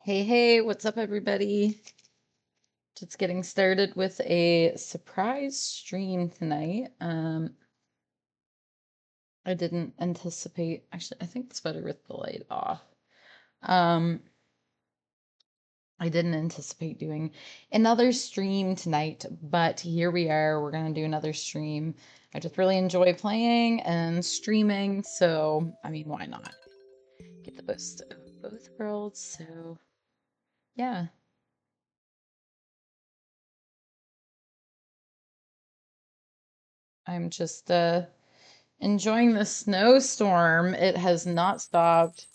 Hey, hey, what's up, everybody? Just getting started with a surprise stream tonight. I didn't anticipate, actually, I think it's better with the light off. Um, I didn't anticipate doing another stream tonight, but here we are. We're gonna do another stream. I just really enjoy playing and streaming, so I mean, why not? Get the best of both worlds, so yeah. I'm just enjoying the snowstorm. It has not stopped.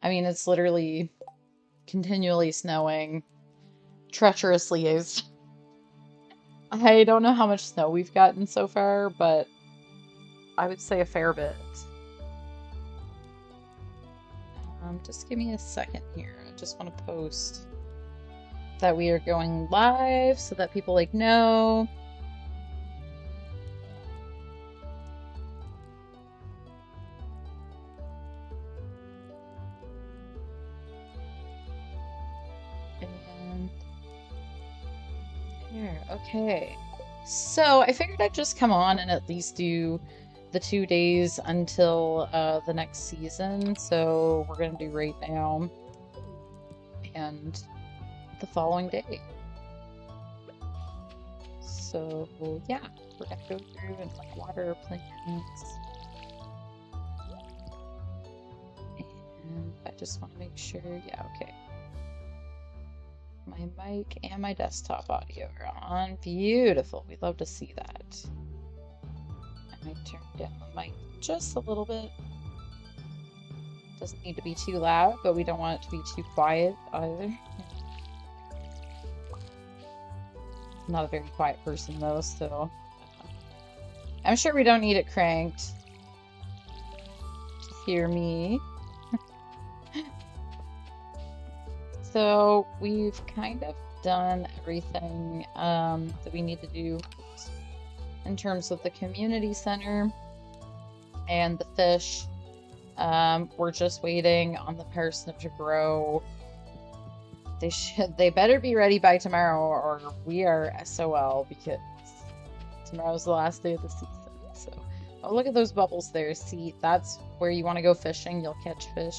I mean, it's literally continually snowing, treacherously is. I don't know how much snow we've gotten so far, but I would say a fair bit. Just give me a second here. I just want to post that we are going live so that people know. And here, okay. So I figured I'd just come on and at least do the 2 days until the next season. So we're gonna do right now and the following day. So yeah, we're gonna go through and water plants. And I just want to make sure, yeah, okay. My mic and my desktop audio are on. Beautiful. We'd love to see that. I might turn down the mic just a little bit. Doesn't need to be too loud, but we don't want it to be too quiet either. I'm not a very quiet person though, so I'm sure we don't need it cranked to hear me. So we've kind of done everything that we need to do in terms of the community center and the fish. We're just waiting on the parsnip to grow. They better be ready by tomorrow or we are SOL because tomorrow's the last day of the season. So, oh, look at those bubbles there. See, that's where you want to go fishing. You'll catch fish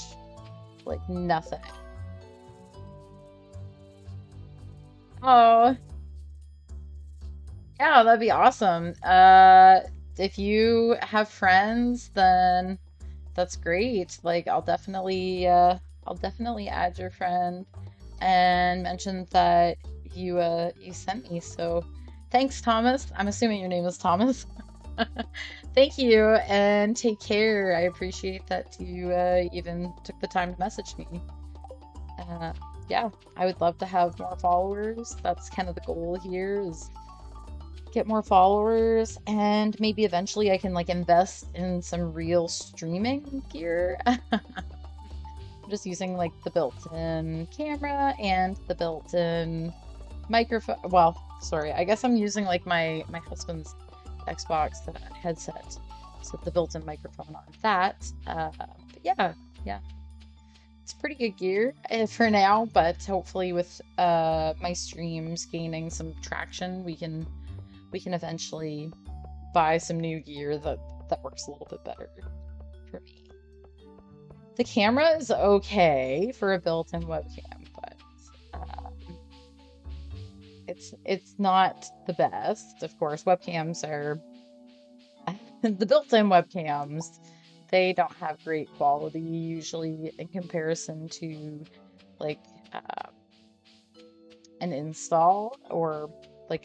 like nothing. Oh, yeah, that'd be awesome. If you have friends, then that's great. Like, I'll definitely add your friend and mention that you sent me. So, thanks, Thomas. I'm assuming your name is Thomas. Thank you, and take care. I appreciate that you even took the time to message me. Yeah, I would love to have more followers. That's kind of the goal here is get more followers and maybe eventually I can invest in some real streaming gear. I'm just using the built-in camera and the built-in microphone. Well, sorry, I guess I'm using my husband's Xbox headset, so the built-in microphone on that. But yeah, it's pretty good gear for now, but hopefully with my streams gaining some traction, we can eventually buy some new gear that works a little bit better for me. The camera is okay for a built-in webcam, but it's not the best. Of course, webcams are the built-in webcams. They don't have great quality usually in comparison to like an install or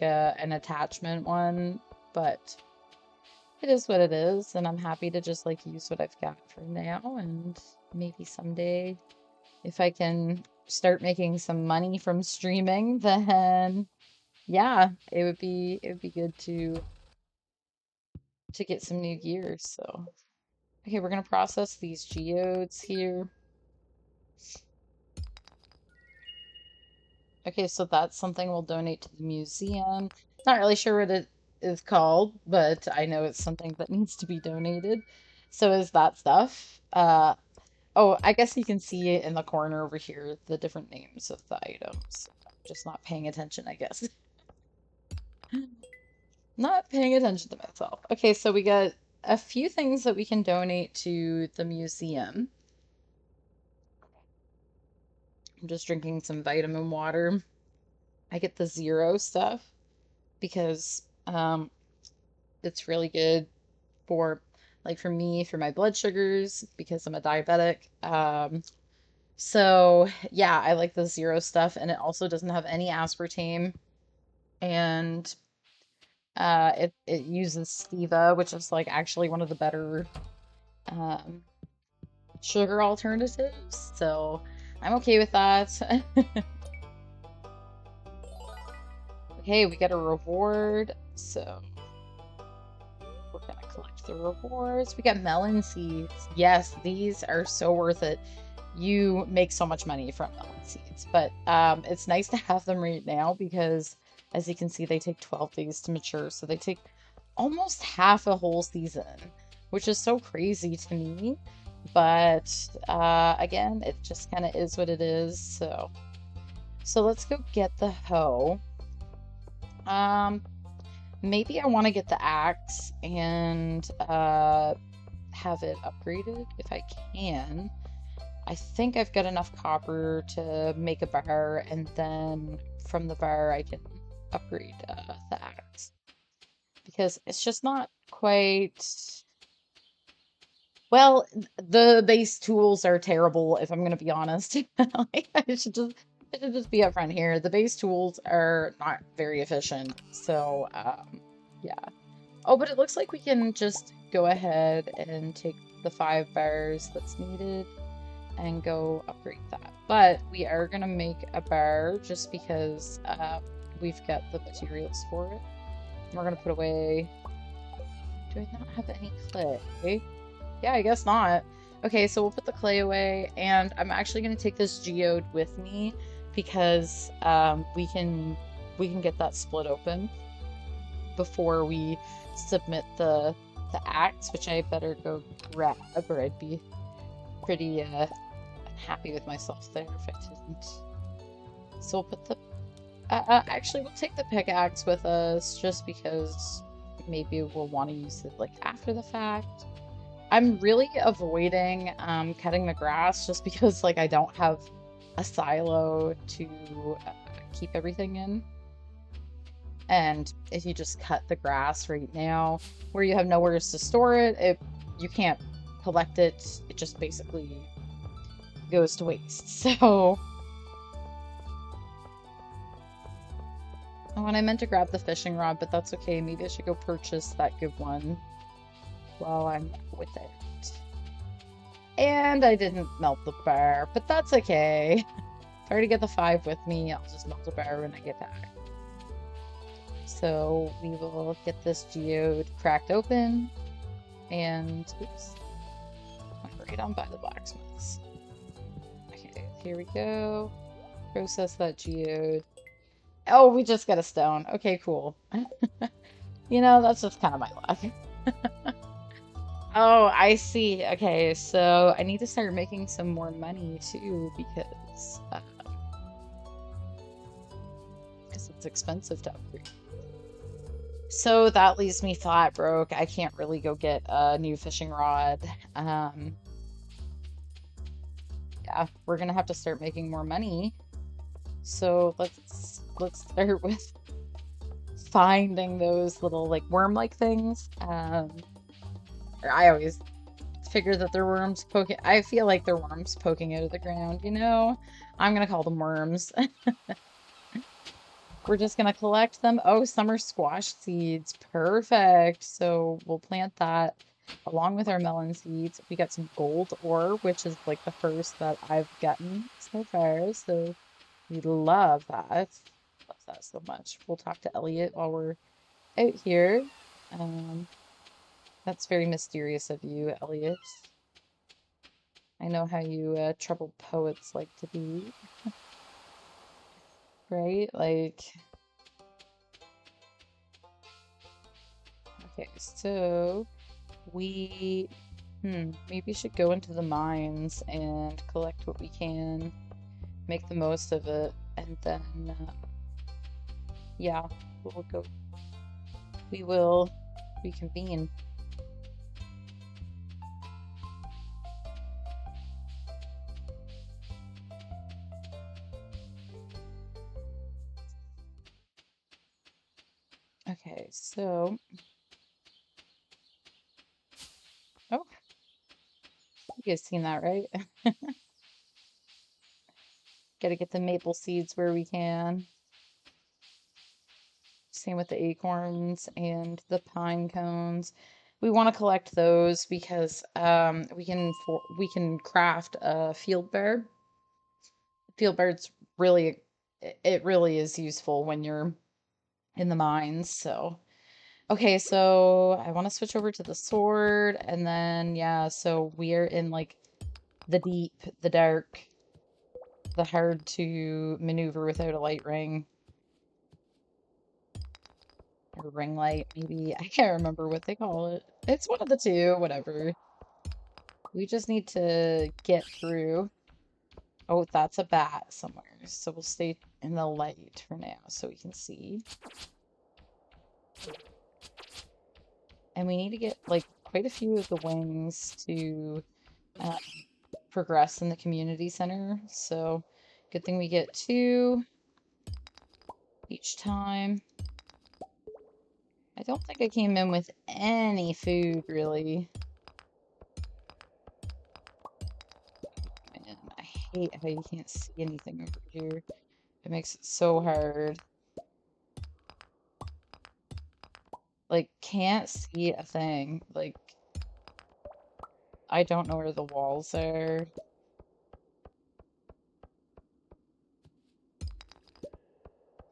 an attachment one, but it is what it is, and I'm happy to just use what I've got for now, and maybe someday if I can start making some money from streaming, then yeah, it would be good to get some new gear. So okay, we're gonna process these geodes here. Okay, so that's something we'll donate to the museum. Not really sure what it is called, but I know it's something that needs to be donated. So is that stuff. Oh, I guess you can see it in the corner over here, the different names of the items. I'm just not paying attention, I guess. Not paying attention to myself. Okay, so we got a few things that we can donate to the museum. I'm just drinking some vitamin water. I get the zero stuff because it's really good for like for me for my blood sugars because I'm a diabetic. So yeah, I like the zero stuff and it also doesn't have any aspartame and it uses stevia, which is like actually one of the better um sugar alternatives. So I'm okay with that. Okay, we get a reward. So we're gonna collect the rewards. We got melon seeds. Yes, these are so worth it. You make so much money from melon seeds, but it's nice to have them right now because, as you can see, they take 12 days to mature. So they take almost half a whole season, which is so crazy to me. But again, it just kind of is what it is. So let's go get the hoe. Um, Maybe I want to get the axe and have it upgraded if I can. I think I've got enough copper to make a bar, and then from the bar I can upgrade the axe. Because it's just not quite... Well, the base tools are terrible, if I'm going to be honest. Like, I should just be upfront here. The base tools are not very efficient, so yeah. Oh, but it looks like we can just go ahead and take the 5 bars that's needed and go upgrade that. But we are going to make a bar just because we've got the materials for it. We're going to put away... Do I not have any clay? Yeah, I guess not. Okay, so we'll put the clay away, and I'm actually going to take this geode with me because we can get that split open before we submit the axe, which I better go grab, or I'd be pretty unhappy with myself there if I didn't. So we'll put the actually we'll take the pickaxe with us just because maybe we'll want to use it like after the fact. I'm really avoiding cutting the grass just because like I don't have a silo to keep everything in. And if you just cut the grass right now, where you have nowhere to store it, you can't collect it. It just basically goes to waste. So, oh, and I meant to grab the fishing rod, but that's okay. Maybe I should go purchase that good one while I'm with it. And I didn't melt the bar, but that's okay. If I already get the 5 with me, I'll just melt the bar when I get back. So we will get this geode cracked open, and oops, went right on by the blacksmiths. Okay, here we go. Process that geode. Oh, we just got a stone. Okay, cool. You know, that's just kind of my luck. Oh, I see. Okay, so I need to start making some more money too because it's expensive to upgrade. So that leaves me flat broke. I can't really go get a new fishing rod. Yeah, we're gonna have to start making more money. So let's start with finding those little like worm-like things. I always figure that they're worms poking. I feel like they're worms poking out of the ground, you know? I'm gonna call them worms. We're just gonna collect them. Oh, summer squash seeds. Perfect. So we'll plant that along with our melon seeds. We got some gold ore, which is like the first that I've gotten so far. So we love that. Love that so much. We'll talk to Elliot while we're out here. That's very mysterious of you, Elliot. I know how you troubled poets like to be, right? Like, okay, so we Maybe we should go into the mines and collect what we can, make the most of it, and then, yeah, we'll go. We will reconvene. Okay, so, oh, you guys seen that, right? Gotta get the maple seeds where we can. Same with the acorns and the pine cones. We want to collect those because we can craft a field bird. Field bird's really it really is useful when you're in the mines. So okay, so I want to switch over to the sword, and then yeah, so we're in like the deep, the dark, the hard to maneuver without a light ring. Or ring light, maybe. I can't remember what they call it. It's one of the two, whatever. We just need to get through. Oh, that's a bat somewhere. So we'll stay in the light for now so we can see. And we need to get like quite a few of the wings to uh, progress in the community center. So good thing we get 2 each time. I don't think I came in with any food really. Man, I hate how you can't see anything over here. It makes it so hard. Like, can't see a thing. Like, I don't know where the walls are.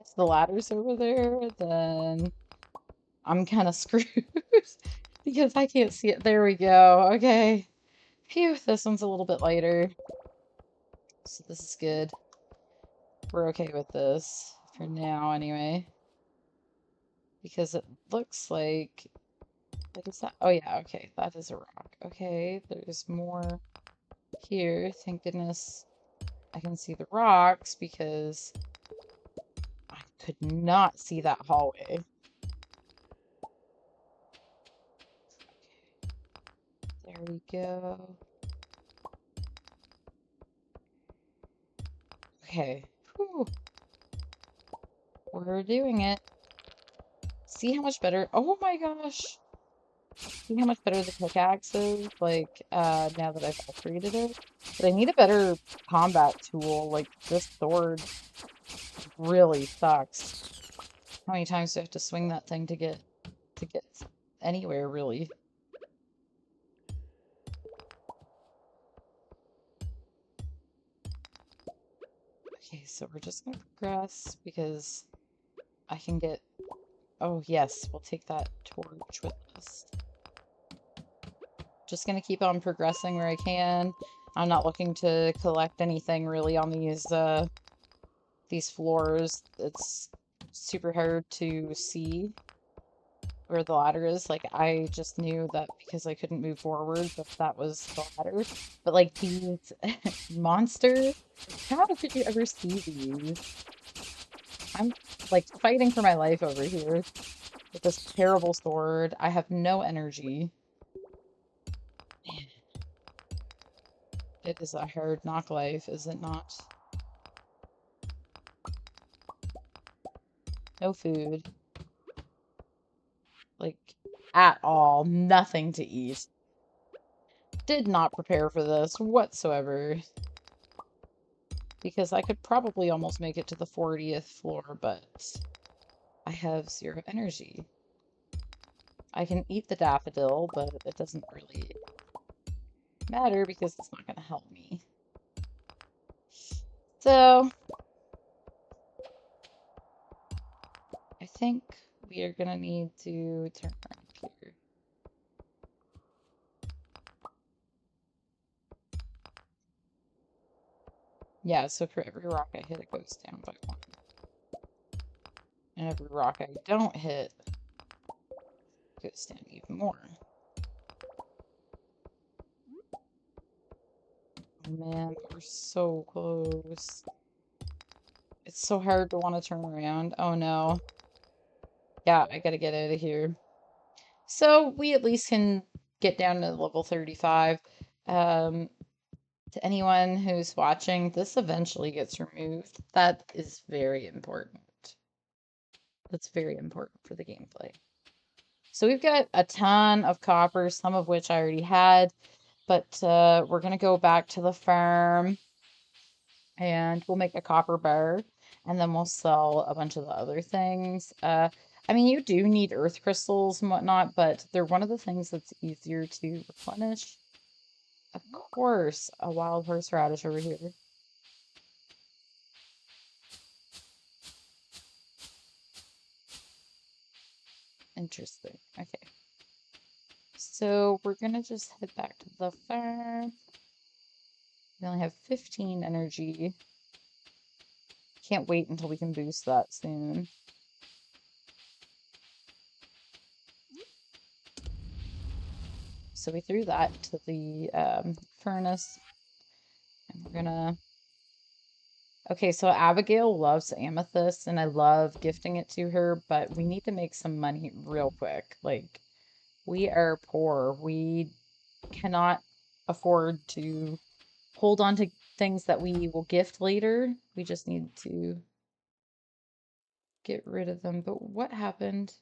If the ladder's over there, then I'm kind of screwed because I can't see it. There we go. Okay. Phew, this one's a little bit lighter. So this is good. We're okay with this for now anyway. Because it looks like is that? Oh yeah, okay. That is a rock. Okay, there's more here. Thank goodness I can see the rocks because I could not see that hallway. There we go. Okay. Whew. We're doing it. See how much better. Oh my gosh. See how much better the pickaxe is, like, now that I've upgraded it. But I need a better combat tool. Like, this sword really sucks. How many times do I have to swing that thing to get anywhere, really? Okay, so we're just gonna progress because I can get... Oh, yes, we'll take that torch with us. Just gonna keep on progressing where I can. I'm not looking to collect anything really on these floors. It's super hard to see where the ladder is. Like, I just knew that because I couldn't move forward that was the ladder. But like these monsters, how did you ever see these? I'm like fighting for my life over here with this terrible sword. I have no energy. It is a hard knock life, is it not? No food. Like, at all. Nothing to eat. Did not prepare for this whatsoever. Because I could probably almost make it to the 40th floor, but I have 0 energy. I can eat the daffodil, but it doesn't really matter because it's not going to help me. So, I think we are going to need to turn around here. Yeah, so for every rock I hit, it goes down by 1. And every rock I don't hit goes down even more. Man, we're so close. It's so hard to want to turn around. Oh no. Yeah, I gotta get out of here. So we at least can get down to level 35. Um, to anyone who's watching, this eventually gets removed. That is very important. That's very important for the gameplay. So we've got a ton of copper, some of which I already had, but we're gonna go back to the farm and we'll make a copper bar and then we'll sell a bunch of the other things. I mean, you do need earth crystals and whatnot, but they're one of the things that's easier to replenish. Of course, a wild horseradish over here. Interesting. Okay. So we're gonna just head back to the farm. We only have 15 energy. Can't wait until we can boost that soon. So we threw that to the furnace. And we're gonna... Okay, so Abigail loves amethyst, and I love gifting it to her, but we need to make some money real quick. Like, we are poor. We cannot afford to hold on to things that we will gift later. We just need to get rid of them. But what happened?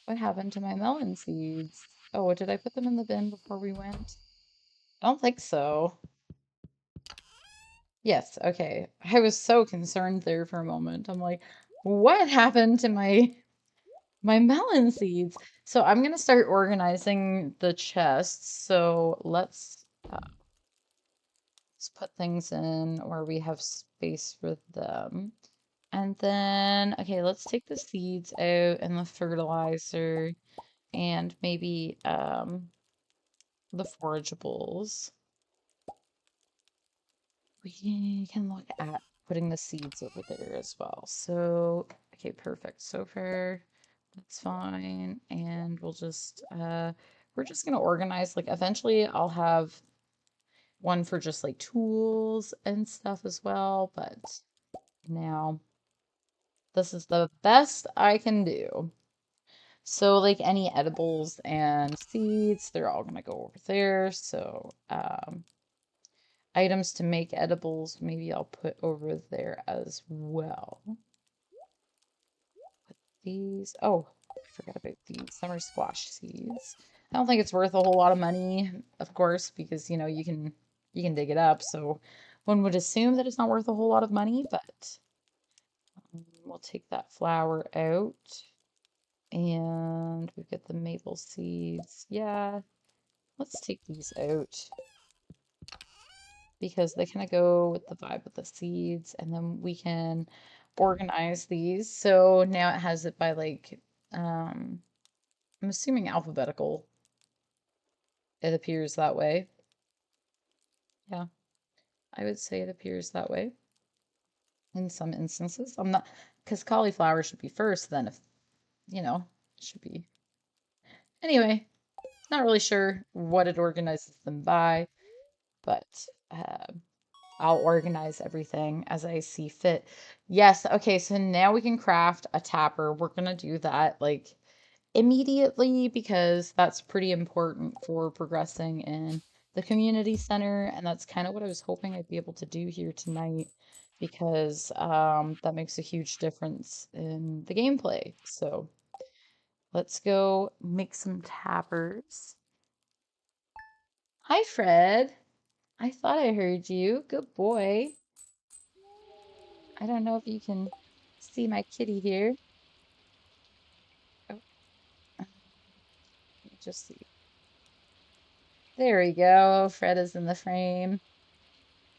What happened to my melon seeds? Oh, did I put them in the bin before we went? I don't think so. Yes, okay. I was so concerned there for a moment. I'm like, what happened to my melon seeds? So I'm gonna start organizing the chests. So let's put things in where we have space for them. And then, okay, let's take the seeds out and the fertilizer and maybe the forageables. We can look at putting the seeds over there as well. So, okay, perfect. So far, that's fine. And we're just gonna organize, like eventually I'll have one for just like tools and stuff as well, but now this is the best I can do. So like any edibles and seeds, they're all gonna go over there. So items to make edibles, maybe I'll put over there as well. Put these. Oh, I forgot about these summer squash seeds. I don't think it's worth a whole lot of money, of course, because you know you can dig it up. So one would assume that it's not worth a whole lot of money, but we'll take that flour out. And we've got the maple seeds. Yeah, let's take these out because they kind of go with the vibe of the seeds, and then we can organize these. So now it has it by like, I'm assuming alphabetical. It appears that way. Yeah, I would say it appears that way in some instances. I'm not, because cauliflower should be first, then if, you know, it should be. Anyway, not really sure what it organizes them by, but I'll organize everything as I see fit. Yes, okay, so now we can craft a tapper. We're gonna do that like immediately because that's pretty important for progressing in the community center, and that's kind of what I was hoping I'd be able to do here tonight because that makes a huge difference in the gameplay. So let's go make some tappers. Hi, Fred. I thought I heard you. Good boy. I don't know if you can see my kitty here. Oh, let me just see. There we go. Fred is in the frame.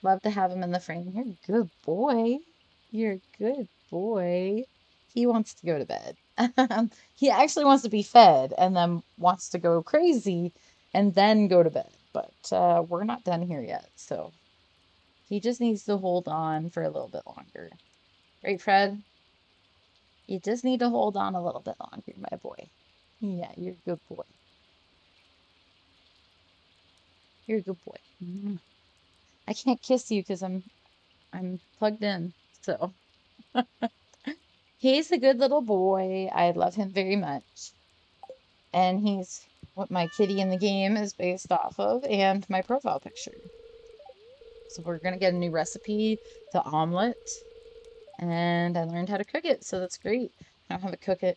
Love to have him in the frame. You're a good boy. You're a good boy. He wants to go to bed. He actually wants to be fed and then wants to go crazy and then go to bed. But we're not done here yet. So he just needs to hold on for a little bit longer. Right, Fred? You just need to hold on a little bit longer, my boy. Yeah, you're a good boy. You're a good boy. I can't kiss you because I'm plugged in. So he's a good little boy. I love him very much. And he's what my kitty in the game is based off of and my profile picture. So we're gonna get a new recipe to omelet and I learned how to cook it, so that's great. I don't have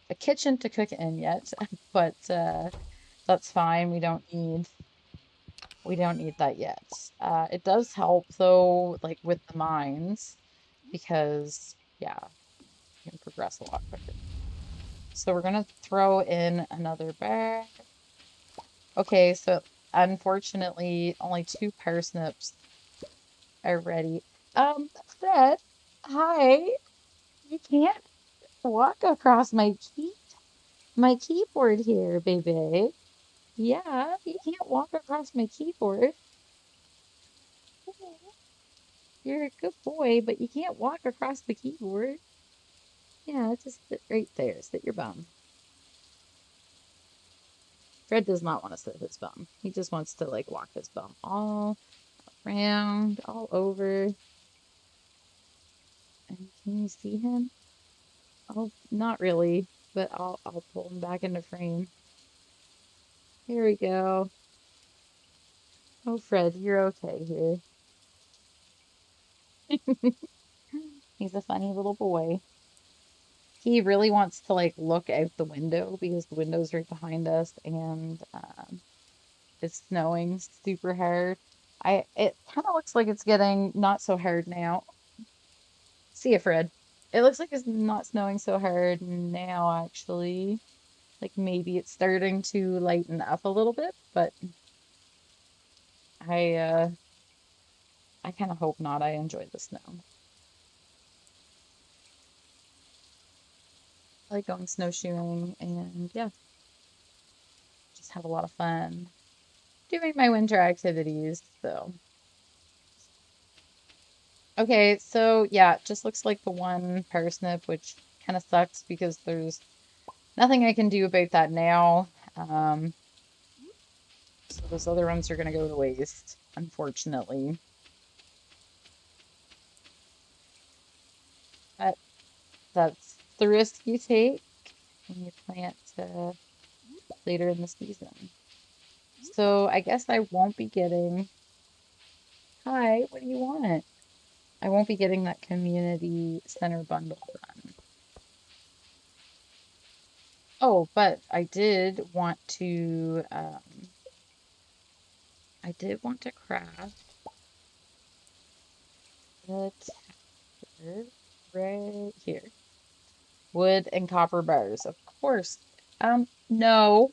a kitchen to cook it in yet, but that's fine. We don't need that yet. It does help though, like with the mines, because yeah, you can progress a lot quicker. So we're gonna throw in another bag. Okay, so unfortunately, only two parsnips are ready. Fred, hi. You can't walk across my keyboard here, baby. Yeah, you can't walk across my keyboard. You're a good boy, but you can't walk across the keyboard. Yeah, just sit right there. Sit your bum. Fred does not want to sit his bum. He just wants to like walk his bum all around, all over. And can you see him? Oh, not really, but I'll pull him back into frame. Here we go. Oh, Fred, you're okay here. He's a funny little boy. He really wants to like look out the window because the window's right behind us and it's snowing super hard. It kind of looks like it's getting not so hard now. See ya, Fred. It looks like it's not snowing so hard now, actually. Like maybe it's starting to lighten up a little bit, but I uh I kind of hope not. I enjoy the snow. I like going snowshoeing and yeah, just have a lot of fun doing my winter activities. So, okay, so yeah, it just looks like the one parsnip, which kind of sucks because there's nothing I can do about that now. Um, so those other ones are gonna go to waste, unfortunately. But that's the risk you take when you plant later in the season. So I guess I won't be getting. Hi, what do you want? I won't be getting that community center bundle done. Oh, but I did want to craft the tether right here. Wood and copper bars, of course. No,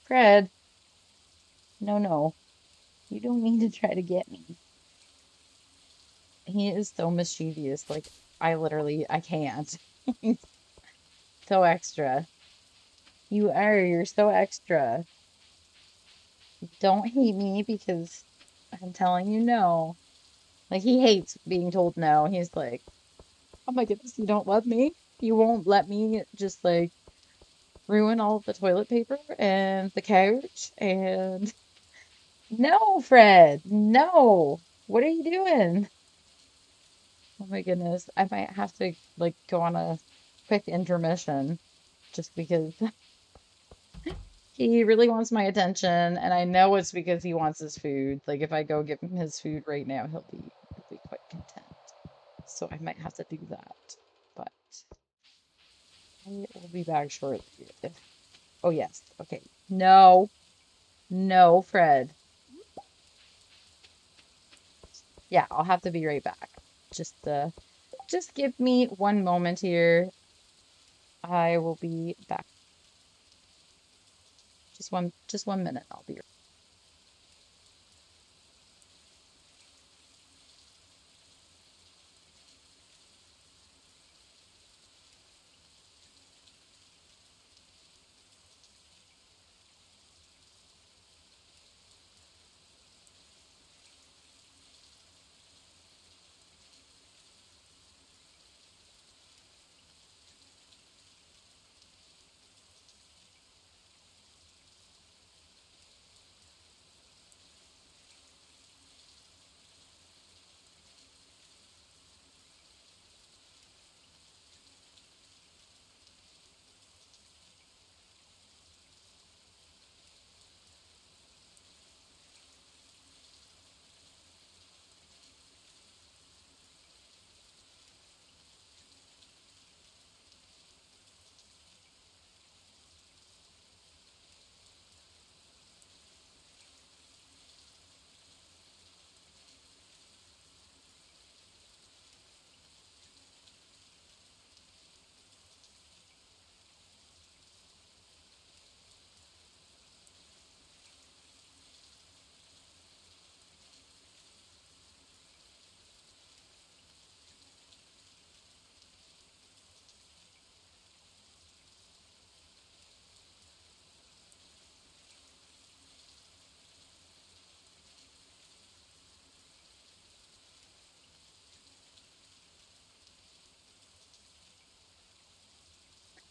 Fred, no, no. You don't mean to try to get me. He is so mischievous. Like, I can't. He's so extra. You're so extra. Don't hate me because I'm telling you no. Like, he hates being told no. He's like, oh my goodness, you don't love me? You won't let me just like ruin all of the toilet paper and the couch and no, Fred, no. What are you doing? Oh my goodness. I might have to like go on a quick intermission just because he really wants my attention and I know it's because he wants his food. Like if I go give him his food right now, he'll be quite content. So I might have to do that. But I will be back shortly. Oh yes. Okay. No. No, Fred. Yeah, I'll have to be right back. Just give me one moment here. I will be back. Just one minute. I'll be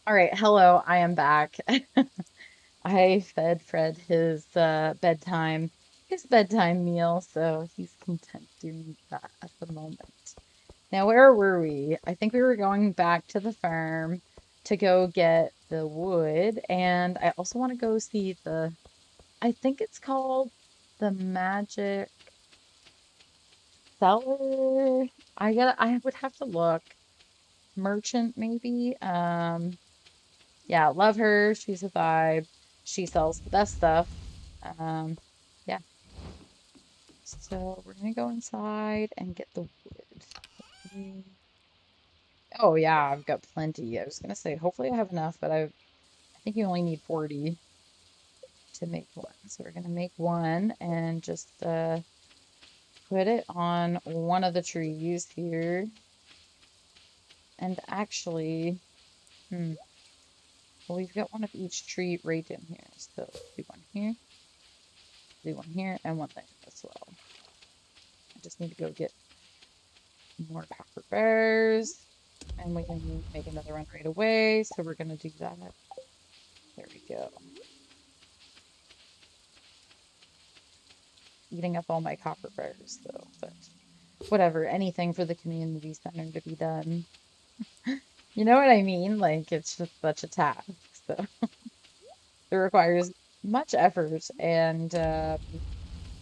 All right, hello, I am back. I fed Fred his bedtime meal, so he's content doing that at the moment. Now, where were we? I think we were going back to the farm to go get the wood, and I also want to go see I think it's called the Magic Cellar. I would have to look. Merchant, maybe. Yeah, love her. She's a vibe. She sells the best stuff. Um, yeah. So we're gonna go inside and get the wood. Hopefully- Oh yeah, I've got plenty. I was gonna say, hopefully I have enough, but I think you only need 40 to make one. So we're gonna make one and just put it on one of the trees here. And actually, hmm, well, we've got one of each tree right in here. So do one here, and one there as well. I just need to go get more copper bears, and we can make another one right away. So we're gonna do that. There we go. Eating up all my copper bears though, but whatever. Anything for the community center to be done. You know what I mean? Like it's just such a task. So it requires much effort, and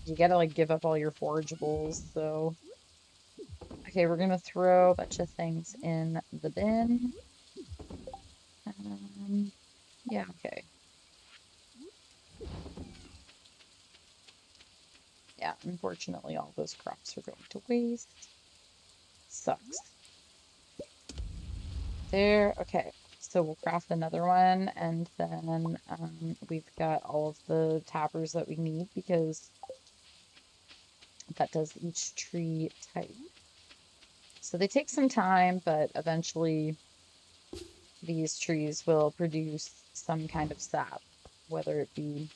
you gotta like give up all your forageables. So okay, we're gonna throw a bunch of things in the bin. Yeah, okay. Yeah, unfortunately, all those crops are going to waste. Sucks. There, okay. So we'll craft another one, and then we've got all of the tappers that we need because that does each tree type. So they take some time, but eventually these trees will produce some kind of sap, whether it be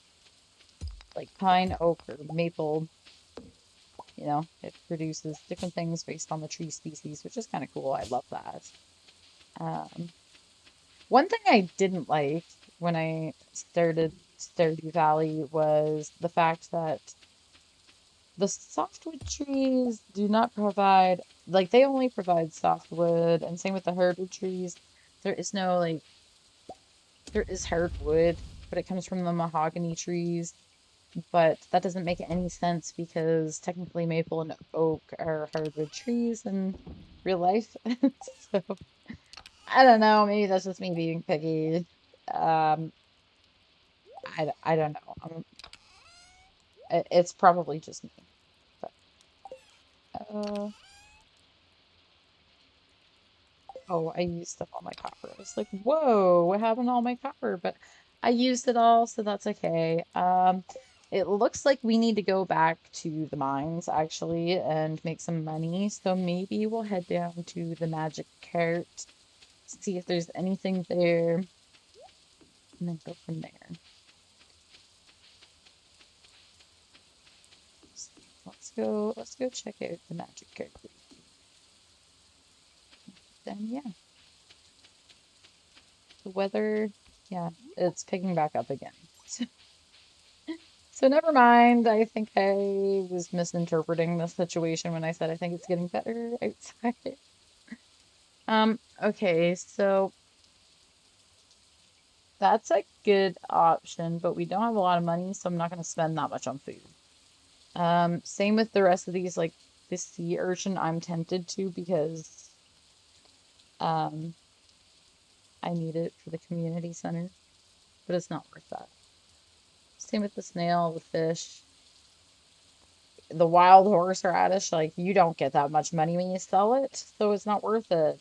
like pine, oak, or maple. You know, it produces different things based on the tree species, which is kind of cool. I love that. Um, One thing I didn't like when I started Stardew Valley was the fact that the softwood trees do not provide, like, they only provide softwood, and same with the hardwood trees. There is no, like, there is hardwood, but it comes from the mahogany trees. But that doesn't make any sense because technically maple and oak are hardwood trees in real life. So I don't know. Maybe that's just me being picky. Um, I don't know. It's probably just me. But, uh, oh, I used up all my copper. I was like, whoa, what happened to all my copper? But I used it all, so that's okay. It looks like we need to go back to the mines actually and make some money. So maybe we'll head down to the magic cart, see if there's anything there, and then go from there. So let's go check out the magic cart. Then yeah, the weather, yeah, it's picking back up again. So never mind. I think I was misinterpreting the situation when I said I think it's getting better outside. Okay, so that's a good option, but we don't have a lot of money, so I'm not gonna spend that much on food. Same with the rest of these, like this sea urchin, I'm tempted to because um I need it for the community center, but it's not worth that. Same with the snail, the fish, the wild horseradish, like you don't get that much money when you sell it, so it's not worth it.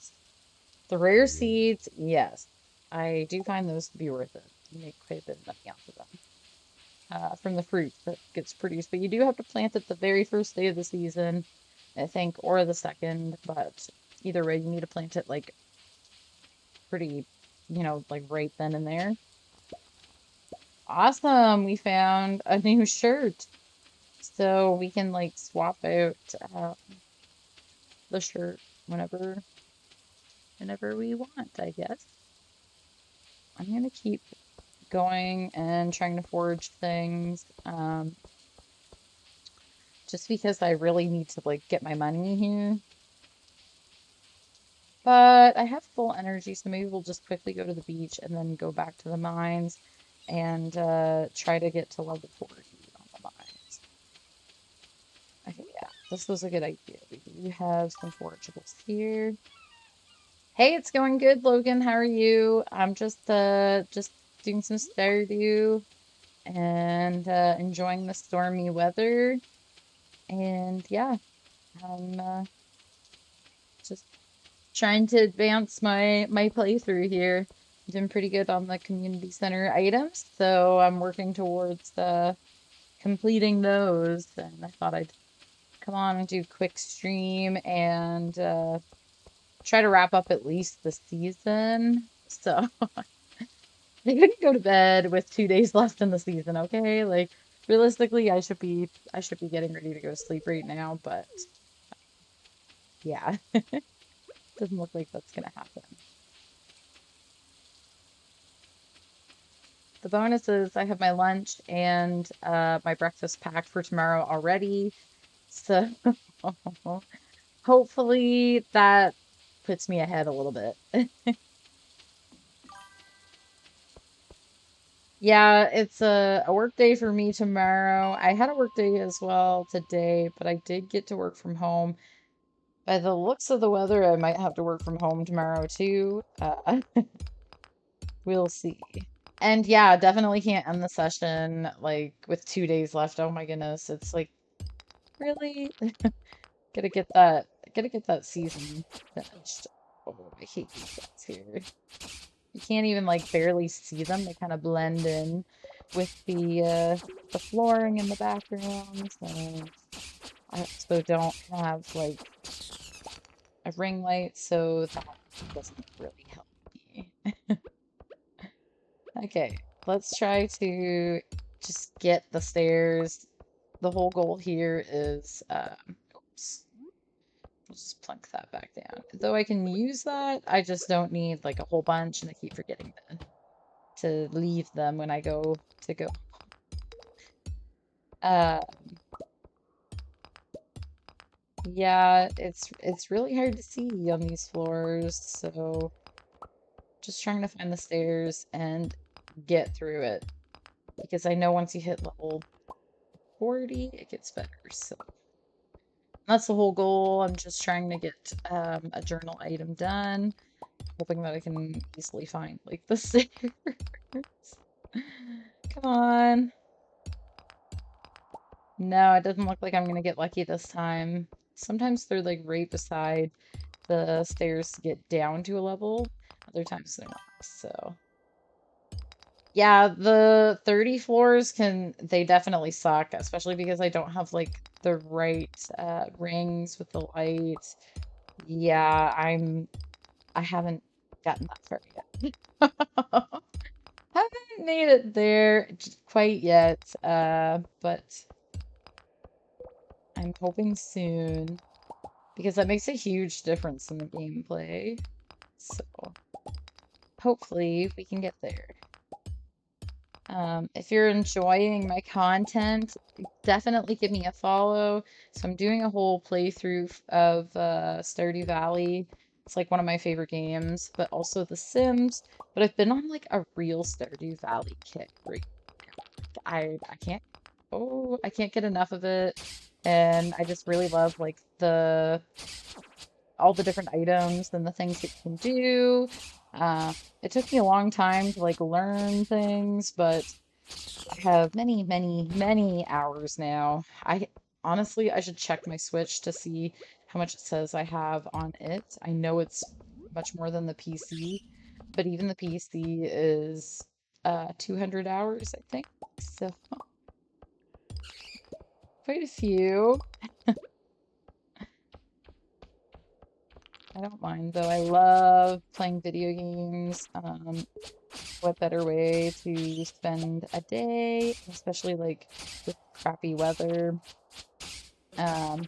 The rare seeds, yes, I do find those to be worth it. You make quite a bit of money off of them from the fruit that gets produced. But you do have to plant it the very first day of the season, I think, or the second. But either way, you need to plant it like pretty, like right then and there. Awesome! We found a new shirt. So we can like swap out the shirt whenever we want, I guess. I'm gonna keep going and trying to forge things, just because I really need to like get my money here. But I have full energy, so maybe we'll just quickly go to the beach and then go back to the mines and try to get to level 40 on the mines. Okay, yeah, this was a good idea. We do have some forageables here. Hey, it's going good, Logan. How are you? I'm just doing some Stardew and enjoying the stormy weather. And yeah, I'm just trying to advance my playthrough here. I'm doing pretty good on the community center items, so I'm working towards completing those. And I thought I'd come on and do a quick stream and try to wrap up at least the season. So I couldn't go to bed with 2 days left in the season, okay? Like realistically, I should be getting ready to go to sleep right now, but yeah, doesn't look like that's gonna happen. The bonus is I have my lunch and my breakfast packed for tomorrow already. So hopefully that puts me ahead a little bit. Yeah, it's a work day for me tomorrow. I had a work day as well today, but I did get to work from home. By the looks of the weather, I might have to work from home tomorrow too. We'll see. And yeah, definitely can't end the session like with 2 days left. Oh my goodness, it's like really gotta get that season finished. Oh, I hate these guys here. You can't even like barely see them. They kind of blend in with the flooring in the background. So I also don't have like a ring light, so that doesn't really help me. Okay, let's try to just get the stairs. The whole goal here is, oops, we'll just plunk that back down. Though I can use that, I just don't need like a whole bunch, and I keep forgetting to leave them when I go to go. Uh, yeah, it's really hard to see on these floors, so just trying to find the stairs and get through it. Because I know once you hit level 40, it gets better. So that's the whole goal. I'm just trying to get a journal item done, hoping that I can easily find like the stairs. Come on. No, it doesn't look like I'm gonna get lucky this time. Sometimes they're like right beside the stairs to get down to a level. Other times they're not. So yeah, the 30 floors they definitely suck, especially because I don't have like the right rings with the lights. Yeah, I haven't gotten that far yet. Haven't made it there quite yet, but I'm hoping soon because that makes a huge difference in the gameplay. So hopefully we can get there. If you're enjoying my content, definitely give me a follow. So I'm doing a whole playthrough of Stardew Valley. It's like one of my favorite games, but also The Sims. But I've been on like a real Stardew Valley kick right now. I can't I can't get enough of it. And I just really love like the all the different items and the things that you can do. It took me a long time to like learn things, but I have many, many, many hours now. I honestly, I should check my Switch to see how much it says I have on it. I know it's much more than the PC, but even the PC is 200 hours, I think. So quite a few. I don't mind though. I love playing video games. What better way to spend a day, especially like with crappy weather. Um,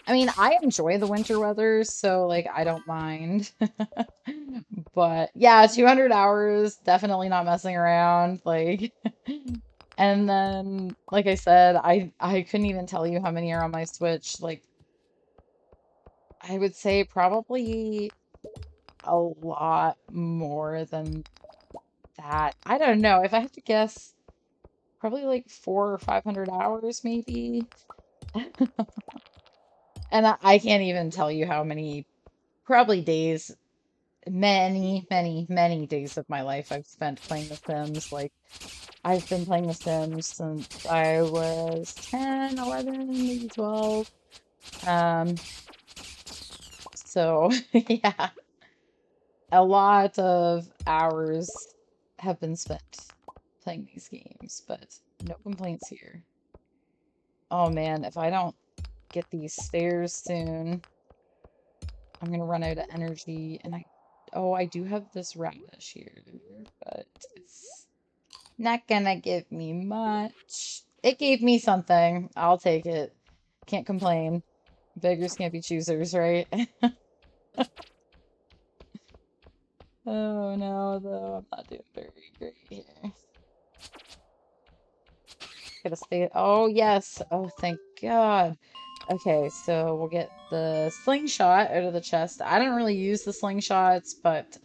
I mean, I enjoy the winter weather, so like I don't mind. But yeah, 200 hours, definitely not messing around. Like, and then like I said, I couldn't even tell you how many are on my Switch. Like, I would say probably a lot more than that. I don't know. If I have to guess, probably like 400 or 500 hours, maybe. And I can't even tell you how many, probably days, many days of my life I've spent playing The Sims. Like, I've been playing The Sims since I was 10, 11, maybe 12. Um, so yeah, a lot of hours have been spent playing these games, but no complaints here. Oh man, if I don't get these stairs soon, I'm gonna run out of energy. And I do have this radish here, but it's not gonna give me much. It gave me something. I'll take it. Can't complain. Beggars can't be choosers, right? Oh no, though, I'm not doing very great here. Gotta stay. Oh, yes. Oh, thank God. Okay, so we'll get the slingshot out of the chest. I don't really use the slingshots, but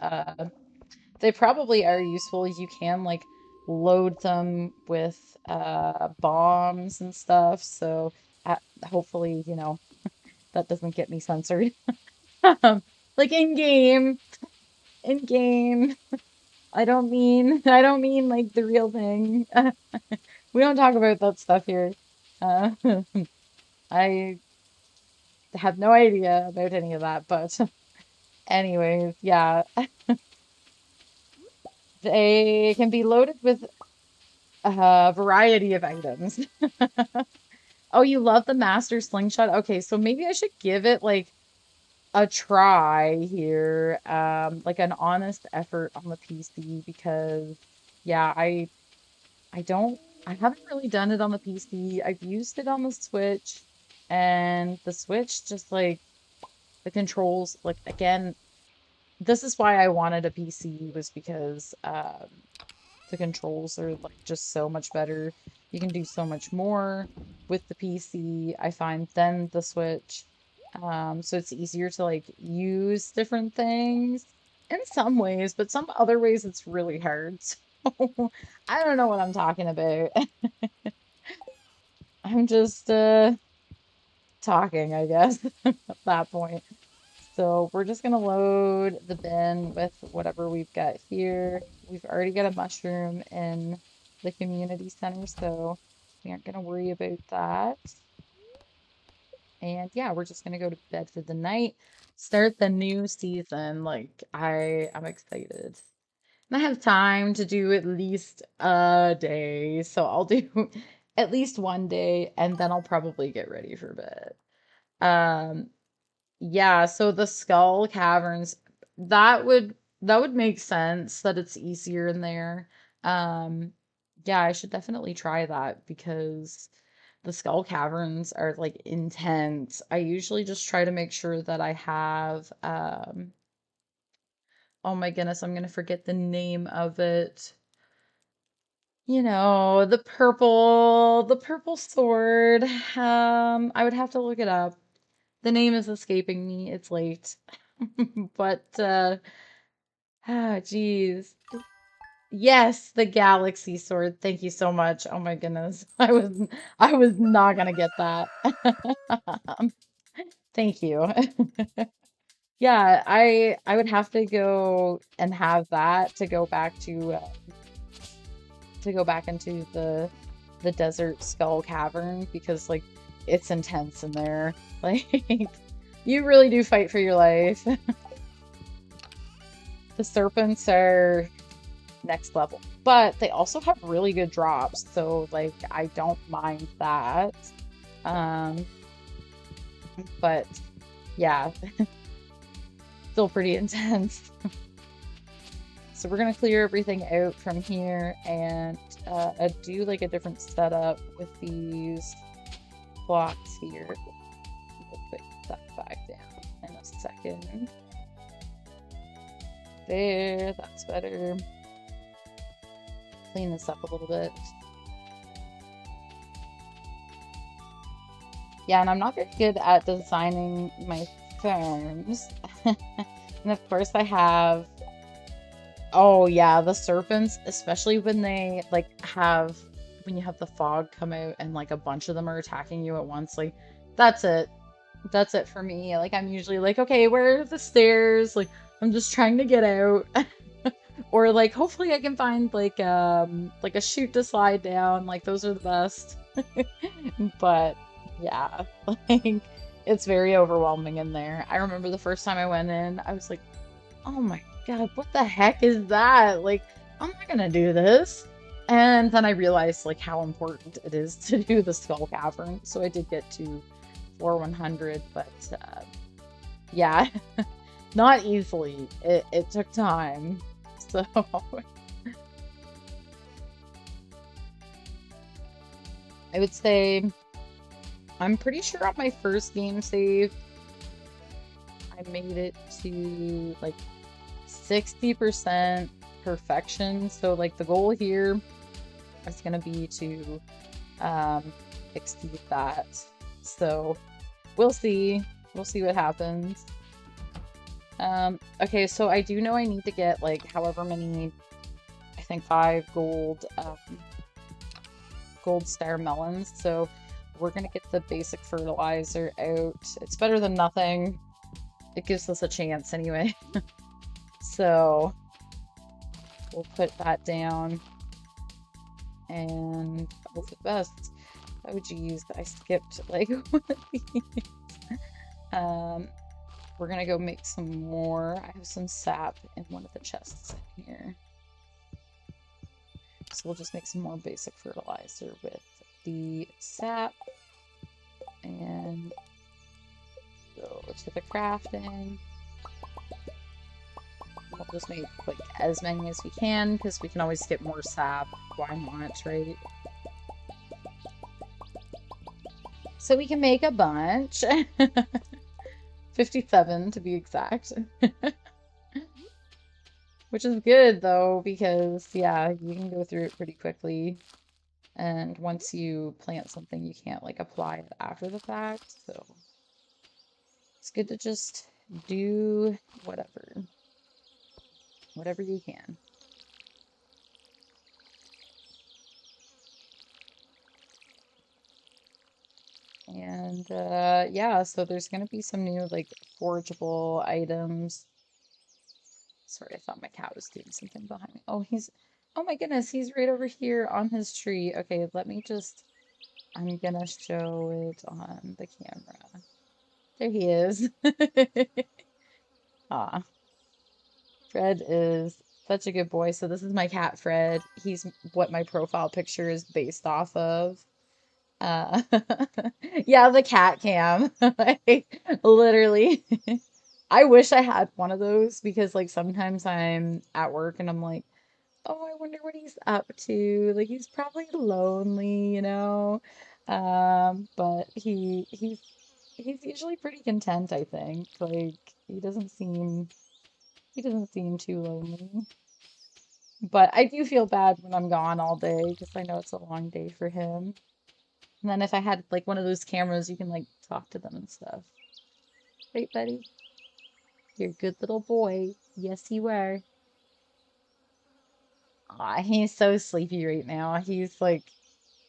they probably are useful. You can like load them with bombs and stuff. So hopefully, that doesn't get me censored. Like in game. I don't mean like the real thing. We don't talk about that stuff here. Uh, I have no idea about any of that, but anyways, yeah, they can be loaded with a variety of items. Oh, you love the Master Slingshot? Okay, so maybe I should give it like a try here, like an honest effort on the PC because yeah, I don't I haven't really done it on the PC. I've used it on the Switch and the Switch just like the controls like again, this is why I wanted a PC was because the controls are like just so much better. You can do so much more with the PC, I find, than the Switch. So it's easier to like use different things in some ways, but some other ways it's really hard. So I don't know what I'm talking about. I'm just talking, I guess, at that point. So we're just gonna load the bin with whatever we've got here. We've already got a mushroom in the community center, so we aren't gonna worry about that. And yeah, we're just gonna go to bed for the night, start the new season. Like I'm excited. And I have time to do at least a day, so I'll do at least one day and then I'll probably get ready for bed. Um, yeah, so the Skull Caverns, that would make sense that it's easier in there. Um, yeah, I should definitely try that because the Skull Caverns are like intense. I usually just try to make sure that I have oh my goodness, I'm gonna forget the name of it. The purple sword. I would have to look it up. The name is escaping me. It's late. But geez. Yes, the galaxy sword. Thank you so much. Oh my goodness. I was not gonna get that. Thank you. Yeah, I would have to go and have that to go back into the desert skull cavern because like it's intense in there. Like you really do fight for your life. The serpents are next level, but they also have really good drops, so like I don't mind that. Um, but yeah, still pretty intense. So we're gonna clear everything out from here and do like a different setup with these blocks here. Real quick. second. There, that's better. Clean this up a little bit. Yeah, and I'm not very good at designing my farms. And of course I have, oh yeah, the serpents, especially when they when you have the fog come out and like a bunch of them are attacking you at once, like that's it. That's it for me. Like I'm usually like, okay, where are the stairs? Like I'm just trying to get out. Or like hopefully I can find like a chute to slide down. Like those are the best. But yeah, like it's very overwhelming in there. I remember the first time I went in, I was like, oh my God, what the heck is that? Like, I'm not gonna do this. And then I realized like how important it is to do the skull cavern. So I did get to floor 100, but yeah, not easily. It took time. So I would say I'm pretty sure on my first game save I made it to like 60% perfection. So like the goal here is gonna be to exceed that. So we'll see. We'll see what happens. Okay, so I do know I need to get like however many, I think 5 gold star melons. So we're gonna get the basic fertilizer out. It's better than nothing. It gives us a chance anyway. So we'll put that down and hope for the best. Oh geez, I skipped like one of these. We're gonna go make some more. I have some sap in one of the chests in here. So we'll just make some more basic fertilizer with the sap. And go to the crafting. We'll just make like as many as we can because we can always get more sap. Why not, right? So we can make a bunch. 57 to be exact. Which is good though, because yeah, you can go through it pretty quickly. And once you plant something, you can't like apply it after the fact. So it's good to just do whatever. Whatever you can. And yeah, so there's gonna be some new like forageable items. Sorry, I thought my cat was doing something behind me. Oh, oh my goodness, he's right over here on his tree. Okay, let me just, I'm gonna show it on the camera. There he is. Ah, Fred is such a good boy. So this is my cat, Fred. He's what my profile picture is based off of. Uh, yeah, the cat cam. Like, literally. I wish I had one of those because like sometimes I'm at work and I'm like, oh, I wonder what he's up to. Like he's probably lonely, you know. But he's usually pretty content, I think. Like he doesn't seem too lonely. But I do feel bad when I'm gone all day because I know it's a long day for him. And then if I had like one of those cameras, you can like talk to them and stuff. Right, buddy? You're a good little boy. Yes, you are. Aw, he's so sleepy right now. He's like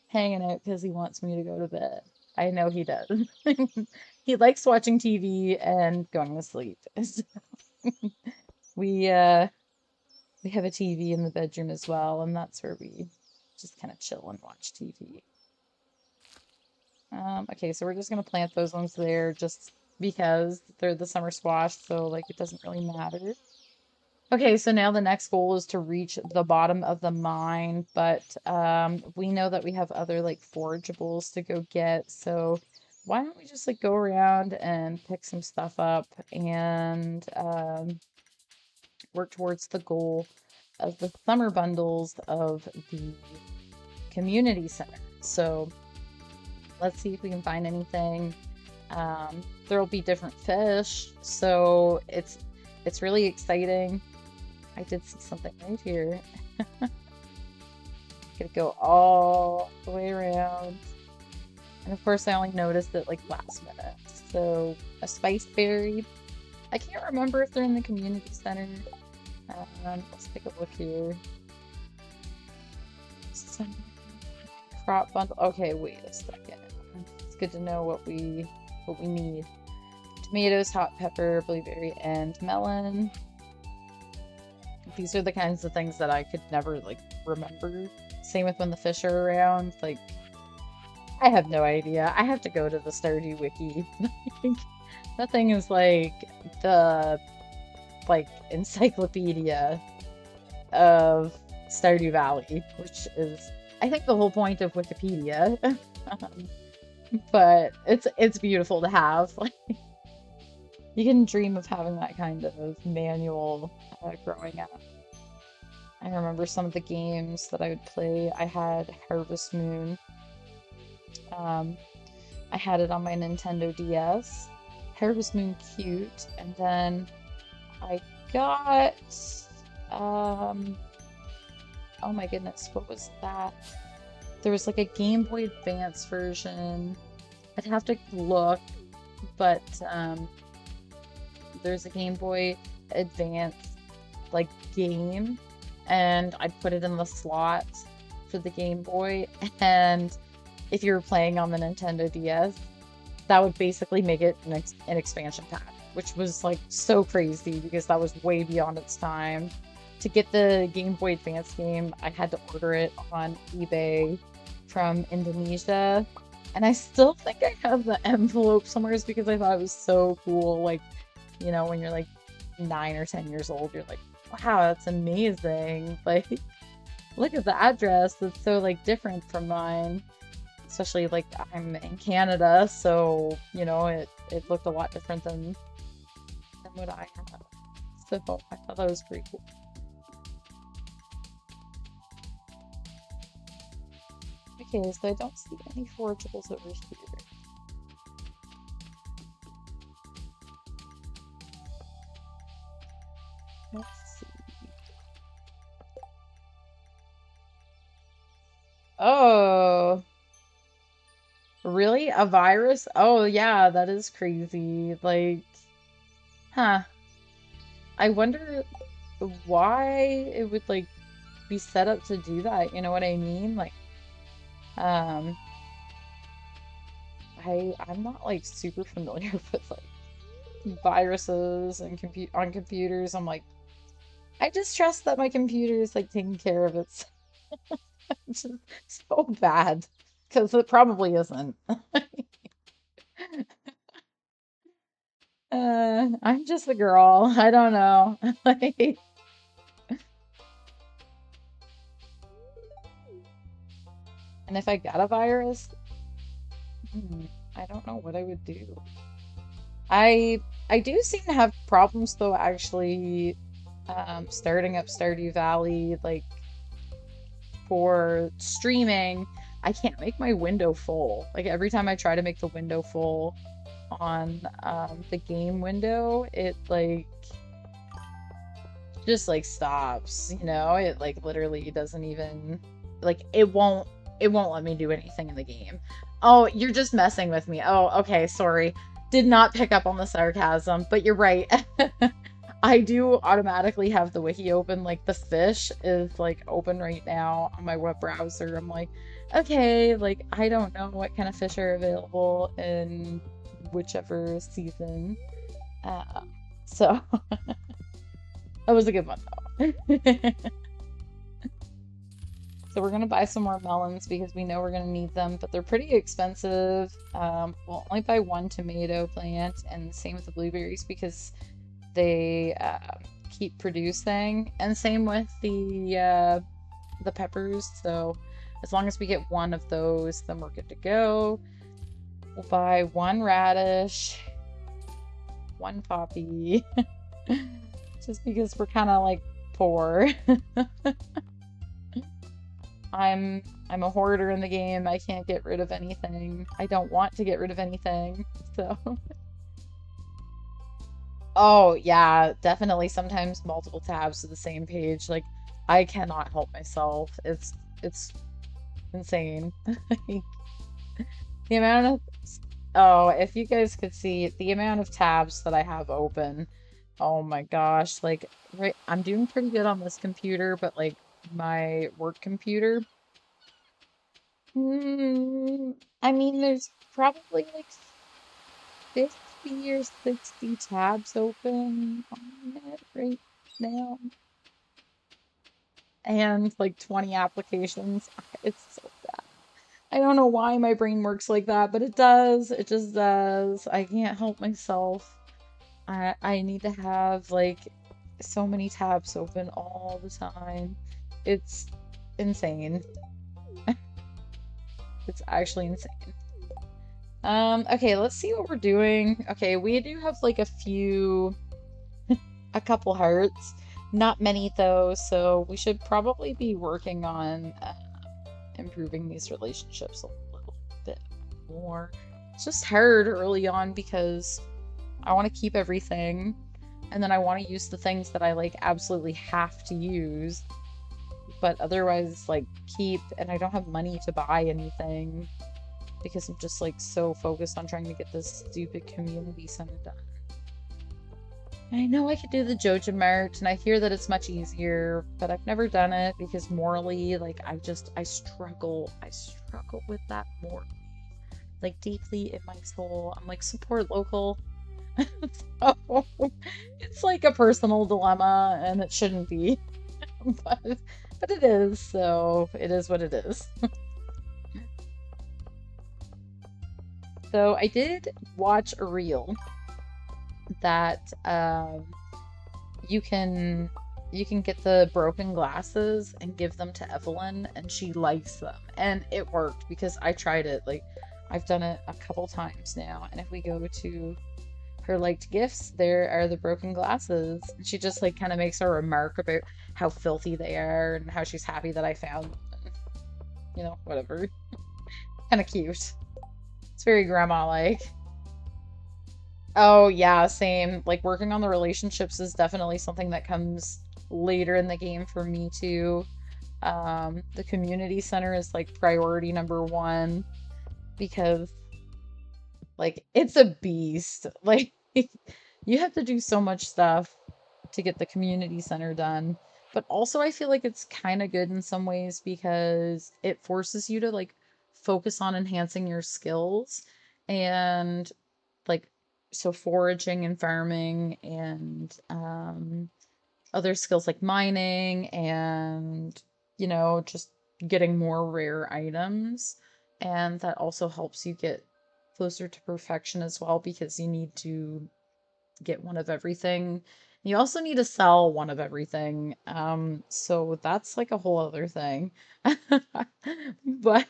hanging out because he wants me to go to bed. I know he does. He likes watching TV and going to sleep. So we have a TV in the bedroom as well, and that's where we just kind of chill and watch TV. Okay, so we're just gonna plant those ones there just because they're the summer squash, so like it doesn't really matter. Okay, so now the next goal is to reach the bottom of the mine, but we know that we have other like forageables to go get, so why don't we just like go around and pick some stuff up and work towards the goal of the summer bundles of the community center. So let's see if we can find anything. There'll be different fish, so it's really exciting. I did see something right here. Gonna go all the way around. And of course I only noticed it like last minute. So a spice berry. I can't remember if they're in the community center. Let's take a look here. Some crop bundle. Okay, wait a second. It's good to know what we need. Tomatoes, hot pepper, blueberry, and melon. These are the kinds of things that I could never like remember. Same with when the fish are around. Like, I have no idea. I have to go to the Stardew Wiki. That thing is like the encyclopedia of Stardew Valley, which is I think the whole point of Wikipedia. But it's beautiful to have. Like, you can dream of having that kind of manual growing up. I remember some of the games that I would play. I had Harvest Moon. I had it on my Nintendo DS. Harvest Moon cute, and then I got oh my goodness, what was that? There was like a Game Boy Advance version. I'd have to look, but there's a Game Boy Advance like game, and I'd put it in the slot for the Game Boy, and if you were playing on the Nintendo DS, that would basically make it an expansion pack, which was like so crazy because that was way beyond its time. To get the Game Boy Advance game, I had to order it on eBay from Indonesia, and I still think I have the envelope somewhere because I thought it was so cool. Like, you know, when you're like 9 or 10 years old, you're like, wow, that's amazing. Like, look at the address. It's so like different from mine. Especially like I'm in Canada, so you know it looked a lot different than what I have. So I thought that was pretty cool. Okay, so I don't see any forageables over here. Let's see. Oh. Really? A virus? Oh, yeah, that is crazy. Like, huh. I wonder why it would, like, be set up to do that. You know what I mean? Like, um, I'm not, like, super familiar with, like, viruses and on computers. I'm like, I just trust that my computer is, like, taking care of it. It's just so bad. Because it probably isn't. I'm just a girl. I don't know. Like, and if I got a virus, I don't know what I would do. I do seem to have problems though, actually, starting up Stardew Valley, like for streaming. I can't make my window full. Like every time I try to make the window full on the game window, it like just like stops, you know? It like literally doesn't even like it won't let me do anything in the game. Oh, you're just messing with me. Oh, okay, sorry. Did not pick up on the sarcasm, but you're right. I do automatically have the wiki open, like the fish is like open right now on my web browser. I'm like, okay, like I don't know what kind of fish are available in whichever season. So that was a good one though. So we're gonna buy some more melons because we know we're gonna need them, but they're pretty expensive. We'll only buy one tomato plant, and same with the blueberries because they keep producing, and same with the peppers. So as long as we get one of those, then we're good to go. We'll buy one radish, one poppy, just because we're kind of like poor. I'm I'm a hoarder in the game. I can't get rid of anything. I don't want to get rid of anything. So, oh yeah, definitely sometimes multiple tabs to the same page. Like I cannot help myself. It's insane. Like, the amount of oh, if you guys could see the amount of tabs that I have open. Oh my gosh, like right, I'm doing pretty good on this computer, but like my work computer, I mean, there's probably like 50 or 60 tabs open on it right now, and like 20 applications. It's so bad. I don't know why my brain works like that, but it does. It just does. I can't help myself. I need to have like so many tabs open all the time. It's insane. It's actually insane. Okay, let's see what we're doing. Okay, we do have like a couple hearts. Not many though, so we should probably be working on improving these relationships a little bit more. It's just hard early on because I want to keep everything, and then I want to use the things that I like absolutely have to use, but otherwise like keep, and I don't have money to buy anything because I'm just like so focused on trying to get this stupid community center done. I know I could do the Joja Mart, and I hear that it's much easier, but I've never done it because morally, like I struggle with that more, like deeply in my soul. I'm like support local. So it's like a personal dilemma, and it shouldn't be, but it is. So it is what it is. So I did watch a reel that you can get the broken glasses and give them to Evelyn, and she likes them, and it worked because I tried it. Like I've done it a couple times now, and if we go to her liked gifts, there are the broken glasses. And she just like kind of makes a remark about how filthy they are and how she's happy that I found them. And, whatever. Kind of cute. It's very grandma-like. Oh yeah, same. Like working on the relationships is definitely something that comes later in the game for me too. The community center is like priority number one because like it's a beast. Like you have to do so much stuff to get the community center done. But also I feel like it's kind of good in some ways because it forces you to like focus on enhancing your skills and like so foraging and farming and other skills like mining and just getting more rare items, and that also helps you get closer to perfection as well because you need to get one of everything. You also need to sell one of everything. So that's like a whole other thing. But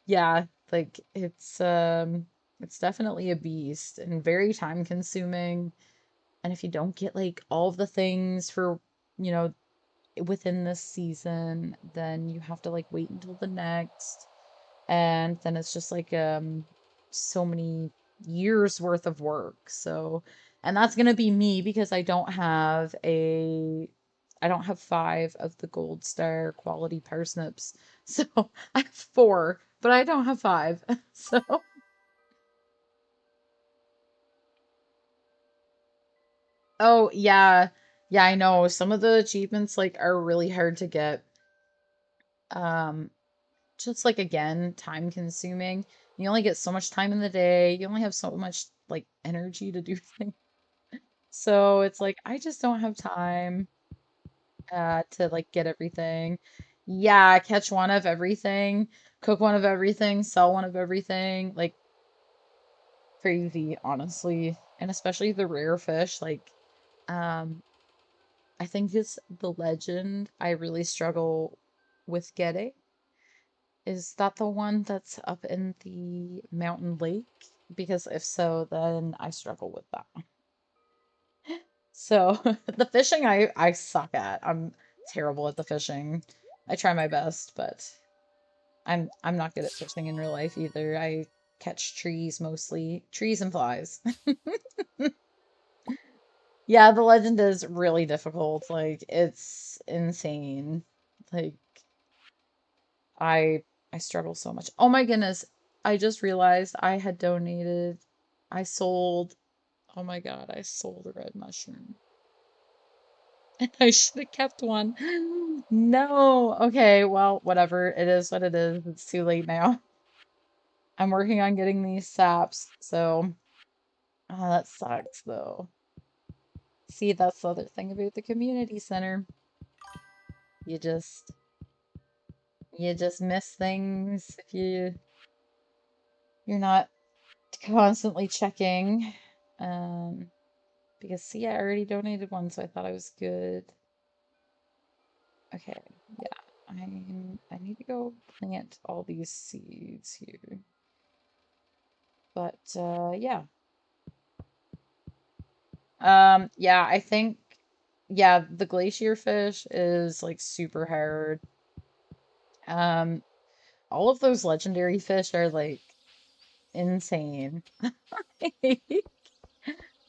yeah, like it's definitely a beast and very time consuming. And if you don't get like all of the things for, you know, within this season, then you have to like wait until the next. And then it's just like so many years worth of work. So, and that's gonna be me because I don't have five of the gold star quality parsnips. So I have four, but I don't have five. So oh yeah. Yeah, I know. Some of the achievements like are really hard to get. Um, just like again, time consuming. You only get so much time in the day. You only have so much like energy to do things. So it's like I just don't have time to like get everything. Yeah, catch one of everything, cook one of everything, sell one of everything. Like crazy, honestly. And especially the rare fish, like um I think it's the legend I really struggle with getting. Is that the one that's up in the mountain lake? Because if so, then I struggle with that. So the fishing I suck at. I'm terrible at the fishing. I try my best, but I'm not good at fishing in real life either. I catch trees mostly, trees and flies. Yeah, the legend is really difficult. Like it's insane. Like I I struggle so much. Oh my goodness. I just realized I had donated. I sold. Oh my God, I sold a red mushroom. I should have kept one. No. Okay, well, whatever. It is what it is. It's too late now. I'm working on getting these saps, so oh, that sucks though. See, that's the other thing about the community center. You just you just miss things if you're not constantly checking. Um, because see, I already donated one, so I thought I was good. Okay, yeah. I need to go plant all these seeds here. But yeah. Yeah, I think yeah, the glacier fish is like super hard. Um, all of those legendary fish are like insane.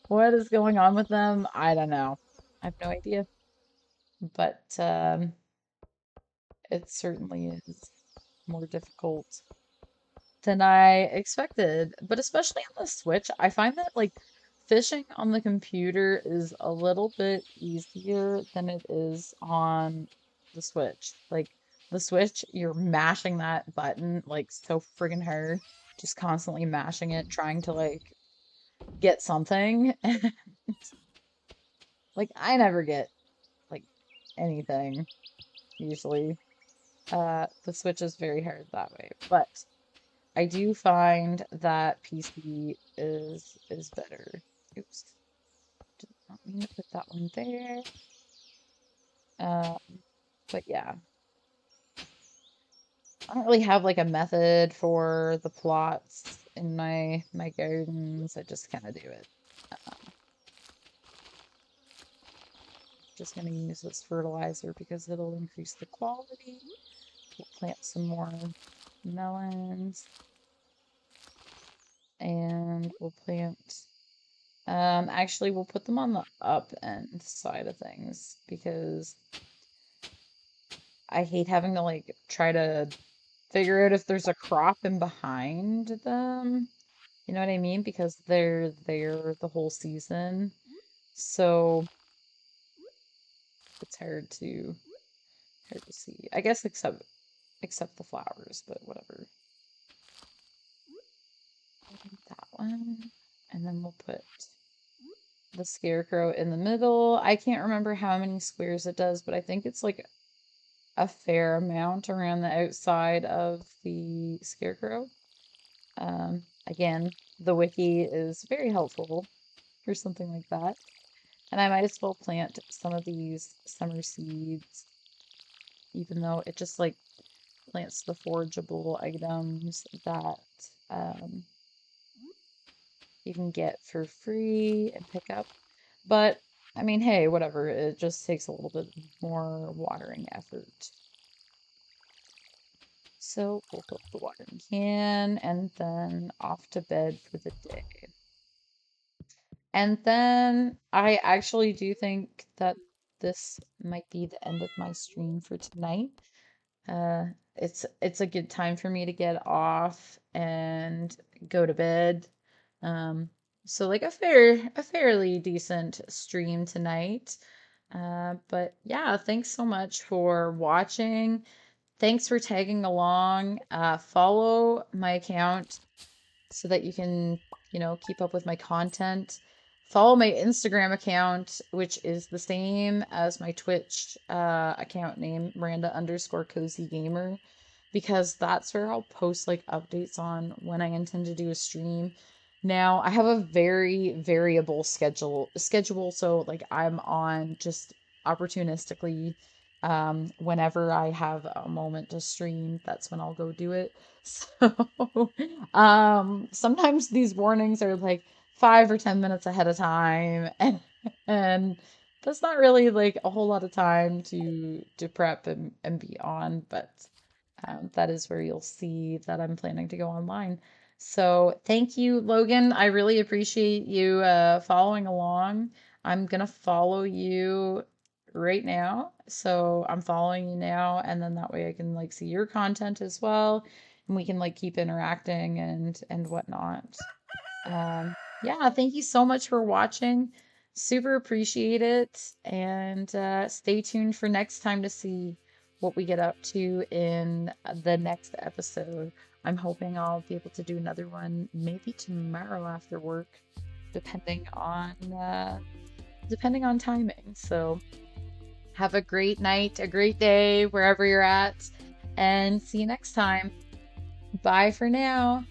What is going on with them? I don't know. I have no idea. But it certainly is more difficult than I expected. But especially on the Switch, I find that like fishing on the computer is a little bit easier than it is on the Switch. Like the Switch, you're mashing that button like so friggin' hard, just constantly mashing it, trying to like get something. Like I never get like anything usually. The Switch is very hard that way, but I do find that PC is better. Oops, did not mean to put that one there. Um, but yeah, I don't really have like a method for the plots in my gardens. I just kind of do it. Just gonna use this fertilizer because it'll increase the quality. We'll plant some more melons and we'll plant actually we'll put them on the up end side of things because I hate having to like try to figure out if there's a crop in behind them. You know what I mean? Because they're there the whole season. So it's hard to see. I guess except the flowers, but whatever. That one. And then we'll put the scarecrow in the middle. I can't remember how many squares it does, but I think it's like a fair amount around the outside of the scarecrow. Again, the wiki is very helpful for something like that. And I might as well plant some of these summer seeds, even though it just like plants the forageable items that um, you can get for free and pick up. But I mean, hey, whatever. It just takes a little bit more watering effort. So we'll put the watering can and then off to bed for the day. And then I actually do think that this might be the end of my stream for tonight. Uh, it's a good time for me to get off and go to bed. Um, so like a fairly decent stream tonight. But yeah, thanks so much for watching. Thanks for tagging along. Follow my account so that you can, keep up with my content. Follow my Instagram account, which is the same as my Twitch account name, Miranda underscore cozy gamer, because that's where I'll post like updates on when I intend to do a stream. Now, I have a very variable schedule, so like I'm on just opportunistically whenever I have a moment to stream, that's when I'll go do it. So, sometimes these warnings are like 5 or 10 minutes ahead of time, and That's not really like a whole lot of time to prep and be on, but that is where you'll see that I'm planning to go online. So thank you, Logan. I really appreciate you following along. I'm gonna follow you right now. So I'm following you now, and then that way I can like see your content as well, and we can like keep interacting and whatnot. Yeah, thank you so much for watching. Super appreciate it. And stay tuned for next time to see what we get up to in the next episode. I'm hoping I'll be able to do another one maybe tomorrow after work, depending on depending on timing. So have a great night, a great day wherever you're at, and see you next time. Bye for now.